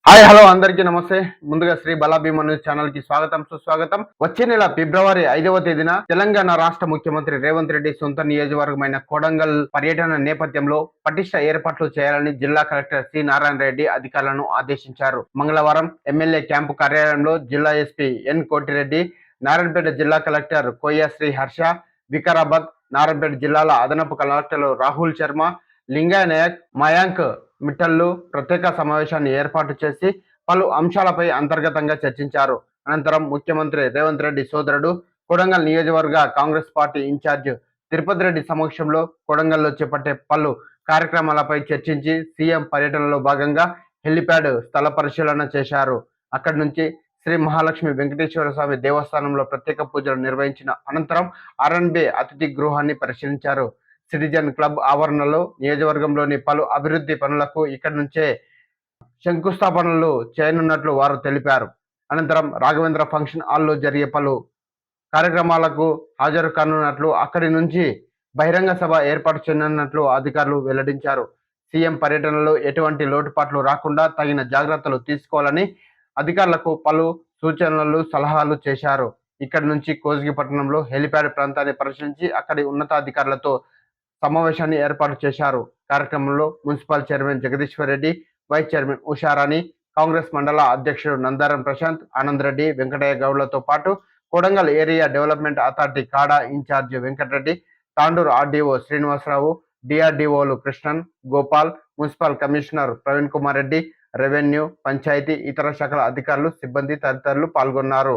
Hi hello అందరికీ నమస్తే. ముందుగా శ్రీ బలాభీమ న్యూస్ ఛానల్ కి స్వాగతం సుస్వాగతం. వచ్చే నెల ఫిబ్రవరి 5వ తేదీన తెలంగాణ రాష్ట్ర ముఖ్యమంత్రి రేవంత్ రెడ్డి సొంత నియోజకవర్గమైన కొడంగల్ పర్యటన నేపథ్యంలో పటిష్ట ఏర్పాట్లు చేయాలని జిల్లా కలెక్టర్ సి నారాయణ రెడ్డి అధికారులను ఆదేశించారు. మంగళవారం ఎమ్మెల్యే క్యాంపు కార్యాలయంలో జిల్లా ఎస్పీ ఎన్ కోటిరెడ్డి, నారాయణపేట జిల్లా కలెక్టర్ కోయ శ్రీ హర్ష, వికారాబాద్, నారాయణపేట జిల్లాల అదనపు కలెక్టర్లు రాహుల్ శర్మ, లింగాయ నాయక్, మయాంక్ మిట్టల్లు ప్రత్యేక సమావేశాన్ని ఏర్పాటు చేసి పలు అంశాలపై అంతర్గతంగా చర్చించారు. అనంతరం ముఖ్యమంత్రి రేవంత్ రెడ్డి సోదరుడు కొడంగల్ నియోజకవర్గ కాంగ్రెస్ పార్టీ ఇన్ఛార్జ్ తిరుపతి రెడ్డి సమక్షంలో కొడంగల్లో చేపట్టే పలు కార్యక్రమాలపై చర్చించి సీఎం పర్యటనలో భాగంగా హెలిప్యాడ్ స్థల పరిశీలన చేశారు. అక్కడి నుంచి శ్రీ మహాలక్ష్మి వెంకటేశ్వర స్వామి దేవస్థానంలో ప్రత్యేక పూజలు నిర్వహించిన అనంతరం ఆర్ఎన్బి అతిథి గృహాన్ని పరిశీలించారు. సిటిజన్ క్లబ్ ఆవరణలో నియోజకవర్గంలోని పలు అభివృద్ధి పనులకు ఇక్కడి నుంచే శంకుస్థాపనలు చేయనున్నట్లు వారు తెలిపారు. అనంతరం రాఘవేంద్ర ఫంక్షన్ హాల్లో జరిగే పలు కార్యక్రమాలకు హాజరు కానున్నట్లు, అక్కడి నుంచి బహిరంగ సభ ఏర్పాటు చేయనున్నట్లు అధికారులు వెల్లడించారు. సీఎం పర్యటనలో ఎటువంటి లోటుపాట్లు రాకుండా తగిన జాగ్రత్తలు తీసుకోవాలని అధికారులకు పలు సూచనలు సలహాలు చేశారు. ఇక్కడి నుంచి కోసిగిపట్నంలో హెలిప్యాడ్ ప్రాంతాన్ని పరిశీలించి అక్కడి ఉన్నతాధికారులతో సమావేశాన్ని ఏర్పాటు చేశారు. కార్యక్రమంలో municipal chairman Jagadishwar Reddy, vice chairman Usharani, Congress మండల అధ్యక్షుడు నందారం ప్రశాంత్, ఆనంద్ రెడ్డి, వెంకటయ్య గౌడ్లతో పాటు Kodangal area development authority KADA in charge Venkatareddy, Tandur RDO Srinivasarao, డిఆర్డీఓలు Krishnan, Gopal, municipal commissioner Praveen Kumar Reddy, revenue, panchayat, ఇతర శాఖల అధికారులు, సిబ్బంది తదితరులు పాల్గొన్నారు.